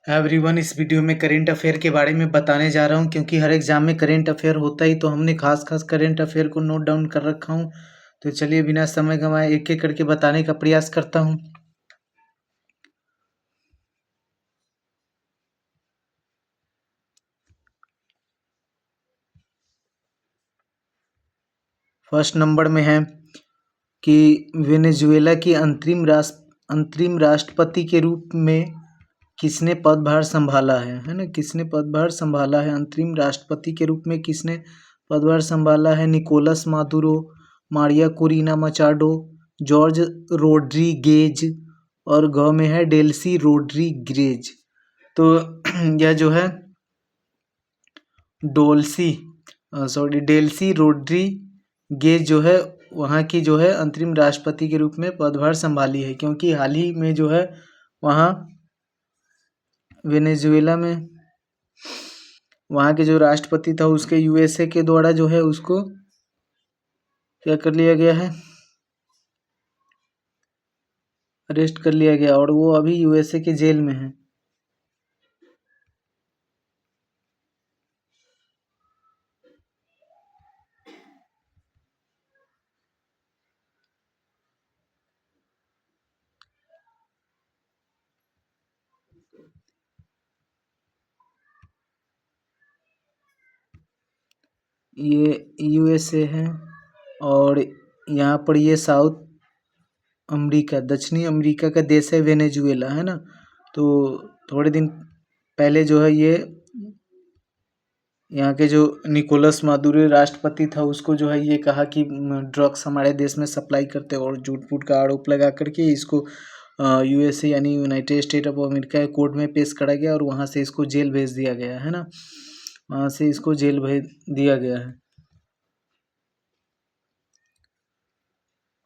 Everyone, इस video में current affair के बारे में बताने जा रहा हूँ क्योंकि हर एग्जाम में करेंट अफेयर होता ही तो हमने खास खास करेंट अफेयर को नोट डाउन कर रखा हूँ। तो चलिए बिना समय गंवाए एक एक करके बताने का प्रयास करता हूँ। फर्स्ट नंबर में है कि वेनेजुएला की अंतरिम राष्ट्रपति के रूप में किसने पदभार संभाला है ना। किसने पदभार संभाला है अंतरिम राष्ट्रपति के रूप में? किसने पदभार संभाला है? Nicolas Maduro, Maria Corina Machado, Jorge Rodriguez और ग में है डेल्सी रोड्रीगेज। तो यह जो है डेल्सी रोड्रीगेज जो है वहाँ की जो है अंतरिम राष्ट्रपति के रूप में पदभार संभाली है, क्योंकि हाल ही में जो है वहाँ वेनेजुएला में वहाँ के जो राष्ट्रपति था उसके यूएसए के द्वारा जो है उसको क्या कर लिया गया है, अरेस्ट कर लिया गया और वो अभी यूएसए के जेल में है। ये यूएसए है और यहाँ पर ये साउथ अमेरिका, दक्षिणी अमेरिका का देश है वेनेजुएला, है ना। तो थोड़े दिन पहले जो है ये यहाँ के जो निकोलस मादुरो राष्ट्रपति था उसको जो है ये कहा कि ड्रग्स हमारे देश में सप्लाई करते और झूठ फूट का आरोप लगा करके इसको यूएसए यानी United state of America court में पेश करा गया और वहाँ से इसको जेल भेज दिया गया है ना। वहाँ से इसको जेल भेज दिया गया है।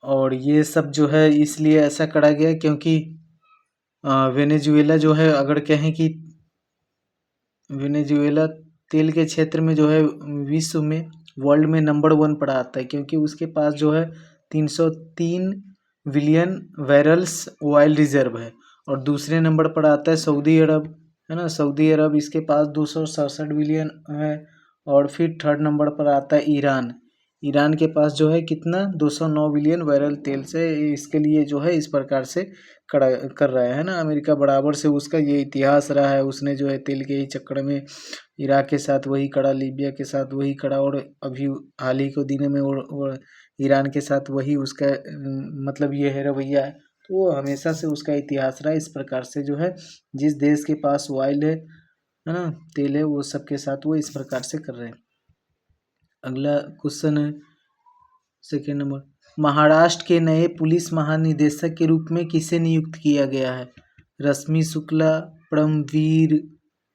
और ये सब जो है इसलिए ऐसा करा गया क्योंकि वेनेजुएला जो है अगर कहें कि वेनेजुएला तेल के क्षेत्र में जो है विश्व में वर्ल्ड में नंबर 1 पर आता है, क्योंकि उसके पास जो है 303 बिलियन बैरल्स ऑयल रिजर्व है। और दूसरे नंबर पर आता है सऊदी अरब, है ना। सऊदी अरब इसके पास 267 बिलियन है। और फिर थर्ड नंबर पर आता है ईरान। ईरान के पास जो है कितना 209 बिलियन बैरल तेल से इसके लिए जो है इस प्रकार से कड़ा कर रहा है ना। अमेरिका बराबर से उसका ये इतिहास रहा है, उसने जो है तेल के ही चक्कर में इराक के साथ वही करा, लीबिया के साथ वही करा और अभी हाल ही के दिनों में वो ईरान के साथ वही उसका मतलब ये है रवैया है। तो वो हमेशा से उसका इतिहास रहा। इस प्रकार से जो है जिस देश के पास ऑयल है ना, तेल है, वो सबके साथ वो इस प्रकार से कर रहे हैं। अगला क्वेश्चन है सेकेंड नंबर, महाराष्ट्र के नए पुलिस महानिदेशक के रूप में किसे नियुक्त किया गया है? रश्मि शुक्ला, परमवीर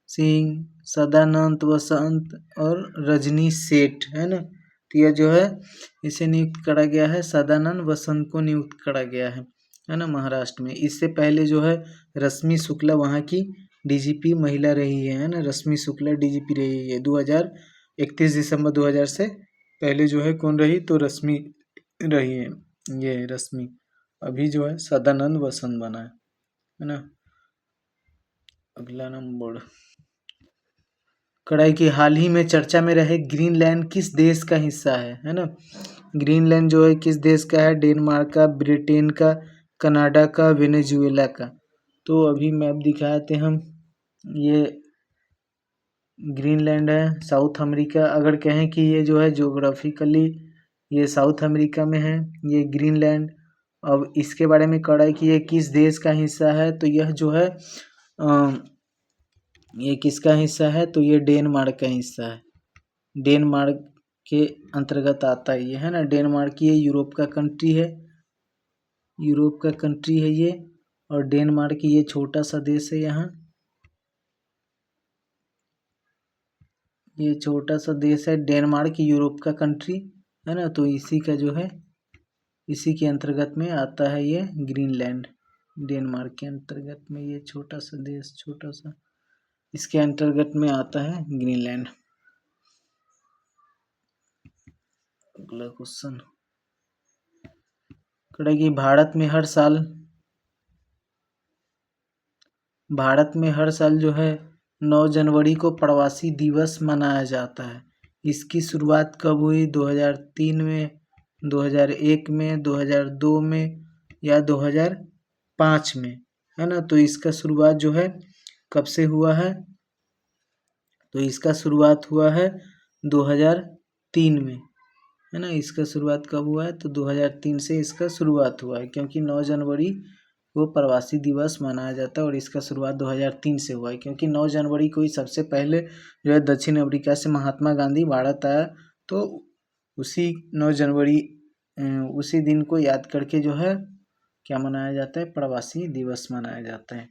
सिंह, सदानंद वसंत और रजनी सेठ, है ना। तो यह जो है इसे नियुक्त करा गया है, सदानंद वसंत को नियुक्त करा गया है ना महाराष्ट्र में। इससे पहले जो है रश्मि शुक्ला वहाँ की डीजीपी महिला रही है ना। रश्मि शुक्ला डीजीपी रही है 31 दिसंबर 2000 से पहले जो है कौन रही? तो रश्मि रही है, ये रश्मि। अभी जो है सदानंद वसंत बना है ना। अगला नंबर, कड़ाई की हाल ही में चर्चा में रहे ग्रीनलैंड किस देश का हिस्सा है ना। ग्रीनलैंड जो है किस देश का है? डेनमार्क का, ब्रिटेन का, कनाडा का, वेनेजुएला का। तो अभी मैप दिखाए थे हम, ये ग्रीनलैंड है साउथ अमेरिका। अगर कहें कि ये जो है ज्योग्राफिकली ये साउथ अमेरिका में है ये ग्रीनलैंड। अब इसके बारे में कड़ा कि ये किस देश का हिस्सा है, तो यह जो है ये किसका हिस्सा है? तो ये डेनमार्क का हिस्सा है। डेनमार्क के अंतर्गत आता है ये, है ना। डेनमार्क ये यूरोप का कंट्री है, यूरोप का कंट्री है ये। और डेनमार्क ये छोटा सा देश है यहाँ, ये छोटा सा देश है डेनमार्क, यूरोप का कंट्री है ना। तो इसी का जो है इसी के अंतर्गत में आता है ये ग्रीनलैंड। डेनमार्क के अंतर्गत में ये छोटा सा देश, छोटा सा, इसके अंतर्गत में आता है ग्रीनलैंड। अगला क्वेश्चन, करेगी भारत में हर साल भारत में हर साल जो है 9 जनवरी को प्रवासी दिवस मनाया जाता है। इसकी शुरुआत कब हुई? 2003 में, 2001 में, 2002 में या 2005 में, है ना। तो इसका शुरुआत जो है कब से हुआ है? तो इसका शुरुआत हुआ है 2003 में, है ना। इसका शुरुआत कब हुआ है? तो 2003 से इसका शुरुआत हुआ है, क्योंकि 9 जनवरी को प्रवासी दिवस मनाया जाता है और इसका शुरुआत 2003 से हुआ है, क्योंकि 9 जनवरी को ही सबसे पहले जो है दक्षिण अफ्रीका से महात्मा गांधी भारत आया। तो उसी 9 जनवरी उसी दिन को याद करके जो है क्या मनाया जाता है? प्रवासी दिवस मनाया जाता है।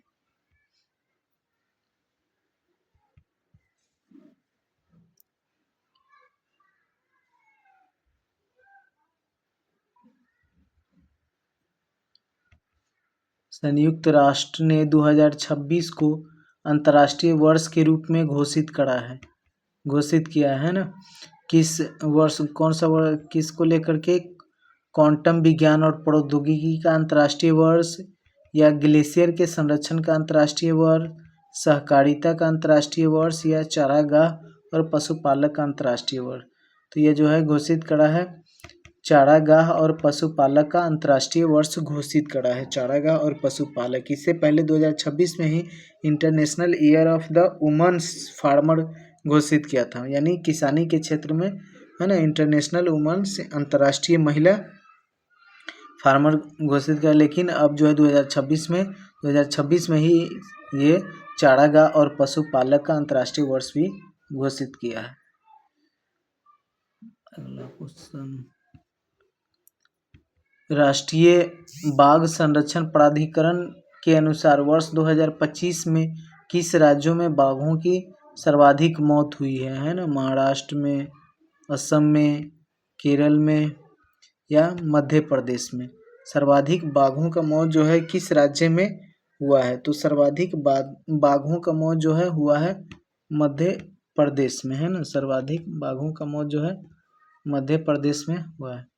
संयुक्त राष्ट्र ने 2026 को अंतर्राष्ट्रीय वर्ष के रूप में घोषित किया है ना। किस वर्ष, कौन सा वर्ष, किसको लेकर के? क्वांटम विज्ञान और प्रौद्योगिकी का अंतर्राष्ट्रीय वर्ष, या ग्लेशियर के संरक्षण का अंतर्राष्ट्रीय वर्ष, सहकारिता का अंतर्राष्ट्रीय वर्ष, या चारागाह और पशुपालक का अंतर्राष्ट्रीय वर्ष। तो ये जो है घोषित करा है चारागाह और पशुपालक का अंतर्राष्ट्रीय वर्ष घोषित करा है। चारागाह और पशुपालक। इससे पहले 2026 में ही international year of the women's farmer घोषित किया था, यानी किसानी के क्षेत्र में, है ना। इंटरनेशनल वुमेन्स, अंतर्राष्ट्रीय महिला फार्मर घोषित किया। लेकिन अब जो है 2026 में ही ये चारागाह और पशुपालक का अंतर्राष्ट्रीय वर्ष भी घोषित किया है। अगला क्वेश्चन, राष्ट्रीय बाघ संरक्षण प्राधिकरण के अनुसार वर्ष 2025 में किस राज्यों में बाघों की सर्वाधिक मौत हुई है ना। महाराष्ट्र में, असम में, केरल में या मध्य प्रदेश में। सर्वाधिक बाघों का मौत जो है किस राज्य में हुआ है? तो सर्वाधिक बाघों का मौत जो है हुआ है मध्य प्रदेश में, है ना। सर्वाधिक बाघों का मौत जो है मध्य प्रदेश में हुआ है।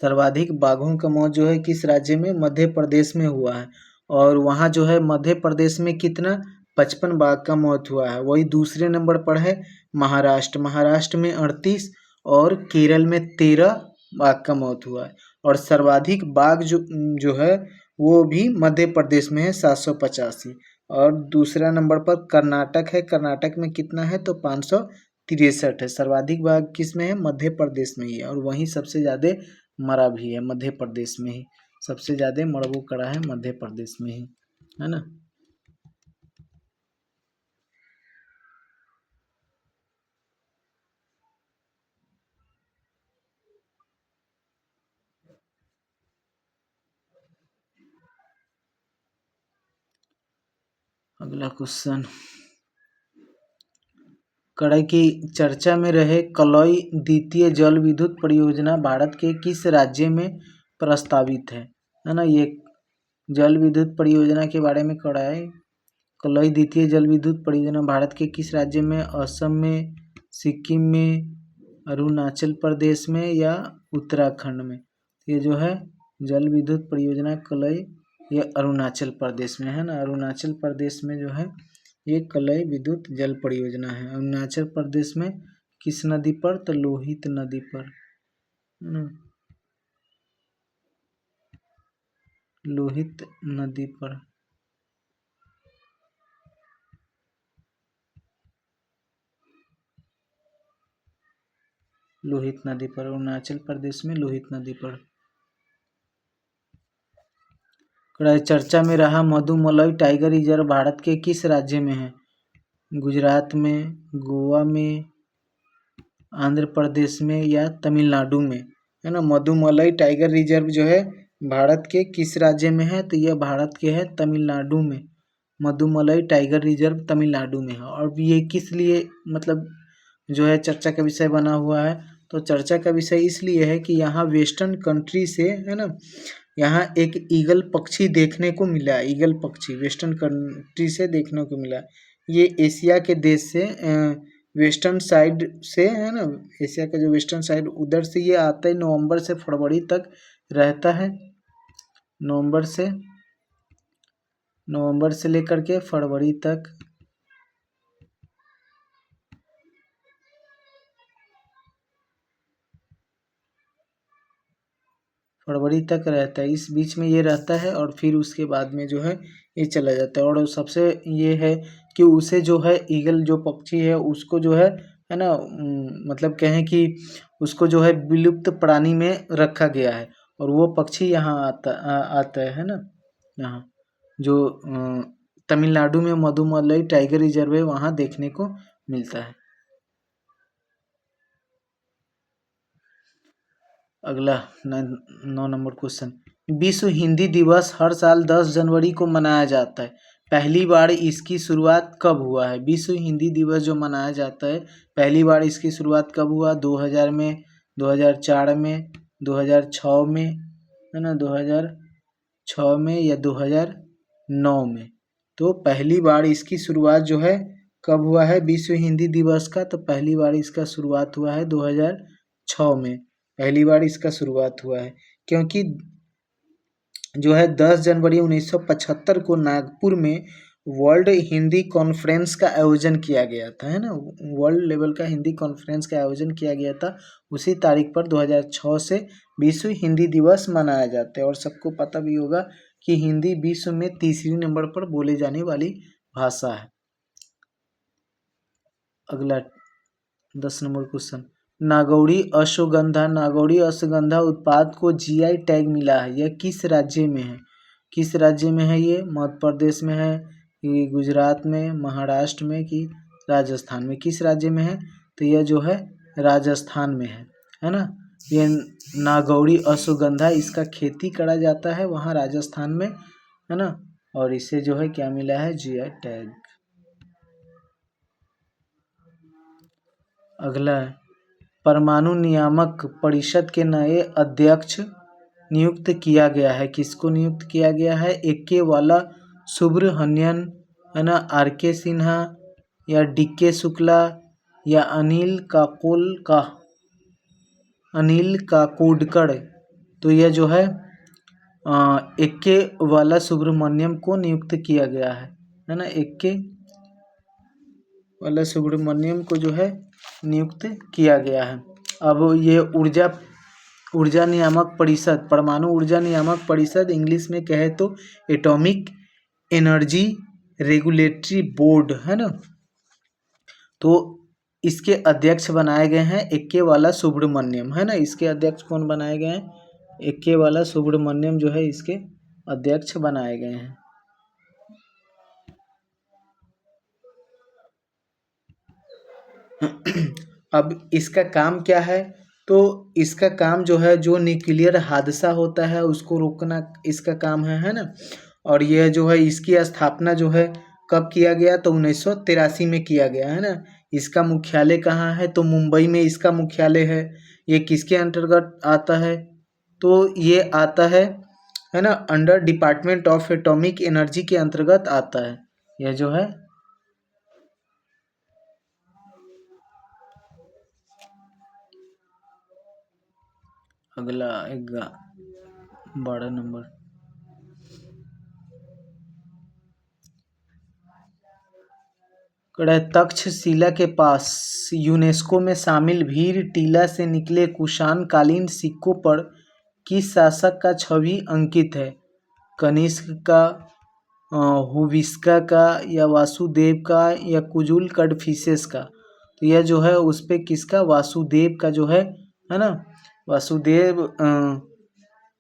सर्वाधिक बाघों का मौत जो है किस राज्य में? मध्य प्रदेश में हुआ है। और वहाँ जो है मध्य प्रदेश में कितना? 55 बाघ का मौत हुआ है। वही दूसरे नंबर पर है महाराष्ट्र में 38 और केरल में 13 बाघ का मौत हुआ है। और सर्वाधिक बाघ जो है वो भी मध्य प्रदेश में है, 785। और दूसरा नंबर पर कर्नाटक है। कर्नाटक में कितना है? तो 563 है। सर्वाधिक बाघ किस में है? मध्य प्रदेश में ही है। और वहीं सबसे ज़्यादा मरा भी है मध्य प्रदेश में ही। सबसे ज़्यादा मरबो करा है मध्य प्रदेश में ही, है ना। अगला क्वेश्चन, कड़ाई की चर्चा में रहे कलौई द्वितीय जल विद्युत परियोजना भारत के किस राज्य में प्रस्तावित है ना। ये जल विद्युत परियोजना के बारे में कड़ाई कलौई द्वितीय जल विद्युत परियोजना भारत के किस राज्य में? असम में, सिक्किम में, अरुणाचल प्रदेश में या उत्तराखंड में। ये जो है जल विद्युत परियोजना कलौई, ये अरुणाचल प्रदेश में, है ना। अरुणाचल प्रदेश में जो है ये कलौई विद्युत जल परियोजना है। अरुणाचल प्रदेश में किस नदी पर? तो लोहित नदी पर, लोहित नदी पर। लोहित नदी पर, अरुणाचल प्रदेश में लोहित नदी पर। चर्चा में रहा मधुमलई टाइगर रिजर्व भारत के किस राज्य में है? गुजरात में, गोवा में, आंध्र प्रदेश में या तमिलनाडु में, है ना। मधुमलई टाइगर रिजर्व जो है भारत के किस राज्य में है? तो यह भारत के है तमिलनाडु में। मधुमलई टाइगर रिजर्व तमिलनाडु में है। और ये किस लिए मतलब जो है चर्चा का विषय बना हुआ है? तो चर्चा का विषय इसलिए है कि यहाँ वेस्टर्न कंट्री से, है ना, यहाँ एक ईगल पक्षी देखने को मिला। ईगल पक्षी वेस्टर्न कंट्री से देखने को मिला। ये एशिया के देश से वेस्टर्न साइड से है ना, एशिया का जो वेस्टर्न साइड उधर से ये आता है, नवंबर से फरवरी तक रहता है। नवंबर से लेकर के फरवरी तक रहता है, इस बीच में ये रहता है और फिर उसके बाद में जो है ये चला जाता है। और सबसे ये है कि उसे जो है ईगल जो पक्षी है उसको जो है ना, मतलब कहें कि उसको जो है विलुप्त प्राणी में रखा गया है और वो पक्षी यहाँ आता है ना, यहाँ जो तमिलनाडु में मधुमलाई टाइगर रिजर्व है वहाँ देखने को मिलता है। अगला 9 नंबर क्वेश्चन, विश्व हिंदी दिवस हर साल 10 जनवरी को मनाया जाता है, पहली बार इसकी शुरुआत कब हुआ है? विश्व हिंदी दिवस जो मनाया जाता है पहली बार इसकी शुरुआत कब हुआ? 2000 में, 2004 में, 2006 में, है ना, 2006 में या 2009 में। तो पहली बार इसकी शुरुआत जो है कब हुआ है विश्व हिंदी दिवस का? तो पहली बार इसका शुरुआत हुआ है 2006 में, पहली बार इसका शुरुआत हुआ है। क्योंकि जो है 10 जनवरी 1975 को नागपुर में वर्ल्ड हिंदी कॉन्फ्रेंस का आयोजन किया गया था, है ना, वर्ल्ड लेवल का हिंदी कॉन्फ्रेंस का आयोजन किया गया था। उसी तारीख पर 2006 से विश्व हिंदी दिवस मनाया जाता है। और सबको पता भी होगा कि हिंदी विश्व में तीसरी नंबर पर बोले जाने वाली भाषा है। अगला 10 नंबर क्वेश्चन, नागौरी अश्वगंधा उत्पाद को जीआई टैग मिला है, यह किस राज्य में है? किस राज्य में है ये? मध्य प्रदेश में है कि गुजरात में, महाराष्ट्र में कि राजस्थान में? किस राज्य में है? तो यह जो है राजस्थान में है ना। ये नागौरी अश्वगंधा इसका खेती करा जाता है वहाँ राजस्थान में, है ना। और इसे जो है क्या मिला है? GI tag. अगला है, परमाणु नियामक परिषद के नए अध्यक्ष नियुक्त किया गया है, किसको नियुक्त किया गया है? एके वाला सुब्रहन्यन, है ना, आर के सिन्हा या डी के शुक्ला या अनिल काकोडकर? तो यह जो है एके वाला सुब्रमण्यम को नियुक्त किया गया है ना, एके वाला सुब्रमण्यम को जो है नियुक्त किया गया है। अब ये ऊर्जा नियामक परिषद, परमाणु ऊर्जा नियामक परिषद इंग्लिश में कहे तो एटॉमिक एनर्जी रेगुलेटरी बोर्ड, है ना। तो इसके अध्यक्ष बनाए गए हैं एके वाला सुब्रमण्यम, है ना। इसके अध्यक्ष कौन बनाए गए हैं? एके वाला सुब्रमण्यम जो है इसके अध्यक्ष बनाए गए हैं। अब इसका काम क्या है? तो इसका काम जो है, जो न्यूक्लियर हादसा होता है उसको रोकना इसका काम है ना। और यह जो है इसकी स्थापना जो है कब किया गया? तो 1983 में किया गया, है ना। इसका मुख्यालय कहाँ है? तो मुंबई में इसका मुख्यालय है। ये किसके अंतर्गत आता है? तो ये आता है ना, under department of atomic energy के अंतर्गत आता है यह जो है। अगला 12 नंबर, तक्षशिला के पास यूनेस्को में शामिल भीर टीला से निकले कुषाण कालीन सिक्कों पर किस शासक का छवि अंकित है? कनिष्क का, हुविस्का का या वासुदेव का या कुजुल कडफिसेस का? तो यह जो है उस पे किसका? वासुदेव का जो है ना, वासुदेव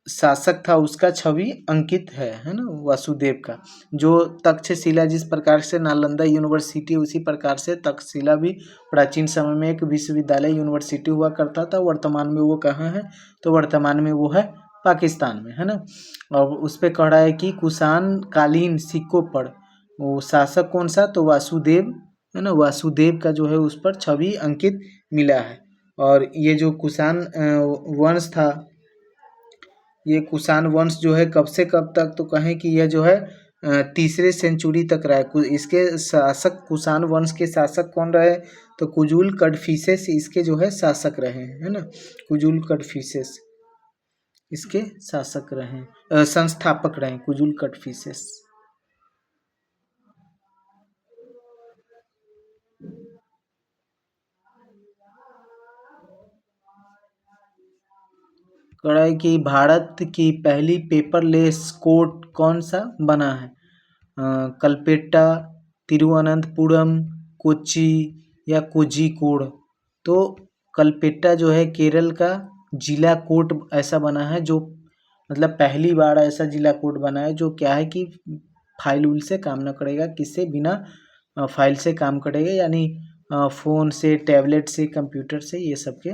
शासक था उसका छवि अंकित है ना, वासुदेव का। जो तक्षशिला जिस प्रकार से नालंदा यूनिवर्सिटी, उसी प्रकार से तक्षशिला भी प्राचीन समय में एक विश्वविद्यालय यूनिवर्सिटी हुआ करता था। वर्तमान में वो कहाँ है? तो वर्तमान में वो है पाकिस्तान में, है ना। और उस पर कह रहा है कि कुषाण कालीन सिक्कों पर वो शासक कौन सा? तो वासुदेव, है ना, वासुदेव का जो है उस पर छवि अंकित मिला है। और ये जो कुषाण वंश था, ये कुषाण वंश जो है कब से कब तक? तो कहें कि यह जो है तीसरे सेंचुरी तक रहा है। इसके शासक कुषाण वंश के शासक कौन रहे? तो कुजुल कड़फिसेस इसके जो है शासक रहे हैं, है ना। कुजुल कड़फिसेस इसके शासक रहे, संस्थापक रहे कुजुल कड़फिसेस। कड़ाई की भारत की पहली पेपरलेस कोर्ट कौन सा बना है? कलपेट्टा, तिरुवनंतपुरम, कोच्चि या कोझिकोड? तो कलपेट्टा जो है केरल का जिला कोर्ट ऐसा बना है, जो मतलब पहली बार ऐसा जिला कोर्ट बना है जो क्या है कि फाइल उल से काम न करेगा, किससे बिना फाइल से काम करेगा, यानी फ़ोन से, टैबलेट से, कंप्यूटर से, ये सब के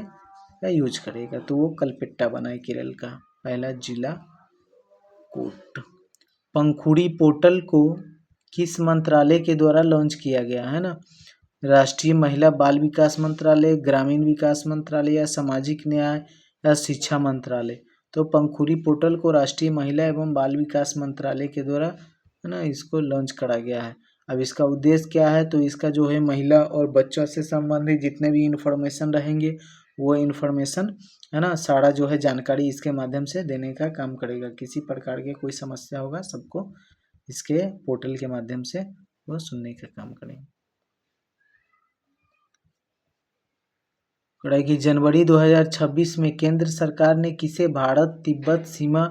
का यूज करेगा। तो वो कलपेट्टा बना है केरल का पहला जिला कोर्ट। पंखुड़ी पोर्टल को किस मंत्रालय के द्वारा लॉन्च किया गया है ना? राष्ट्रीय महिला बाल विकास मंत्रालय, ग्रामीण विकास मंत्रालय या सामाजिक न्याय या शिक्षा मंत्रालय? तो पंखुड़ी पोर्टल को राष्ट्रीय महिला एवं बाल विकास मंत्रालय के द्वारा, है ना, इसको लॉन्च करा गया है। अब इसका उद्देश्य क्या है? तो इसका जो है महिला और बच्चों से संबंधित जितने भी इन्फॉर्मेशन रहेंगे वो इन्फॉर्मेशन, है ना, सारा जो है जानकारी इसके माध्यम से देने का काम करेगा। किसी प्रकार के कोई समस्या होगा सबको इसके पोर्टल के माध्यम से वो सुनने का काम करेंगे। कड़ाई की जनवरी 2026 में केंद्र सरकार ने किसे भारत तिब्बत सीमा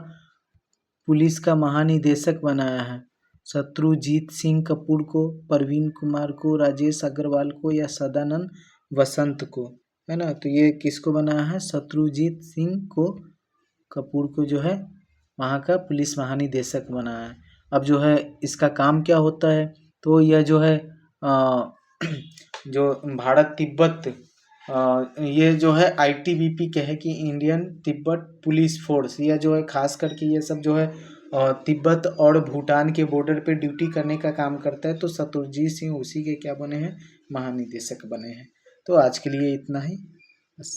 पुलिस का महानिदेशक बनाया है? शत्रुजीत सिंह कपूर को, परवीन कुमार को, राजेश अग्रवाल को या सदानंद वसंत को? है ना, तो ये किसको बनाया है? शत्रुजीत सिंह को कपूर को जो है वहाँ का पुलिस महानिदेशक बनाया है। अब जो है इसका काम क्या होता है? तो यह जो है जो भारत तिब्बत ये जो है ITBP के है कि इंडियन तिब्बत पुलिस फोर्स, यह जो है खास करके ये सब जो है तिब्बत और भूटान के बॉर्डर पे ड्यूटी करने का काम करता है। तो शत्रुजीत सिंह उसी के क्या बने हैं? महानिदेशक बने हैं। तो आज के लिए इतना ही बस।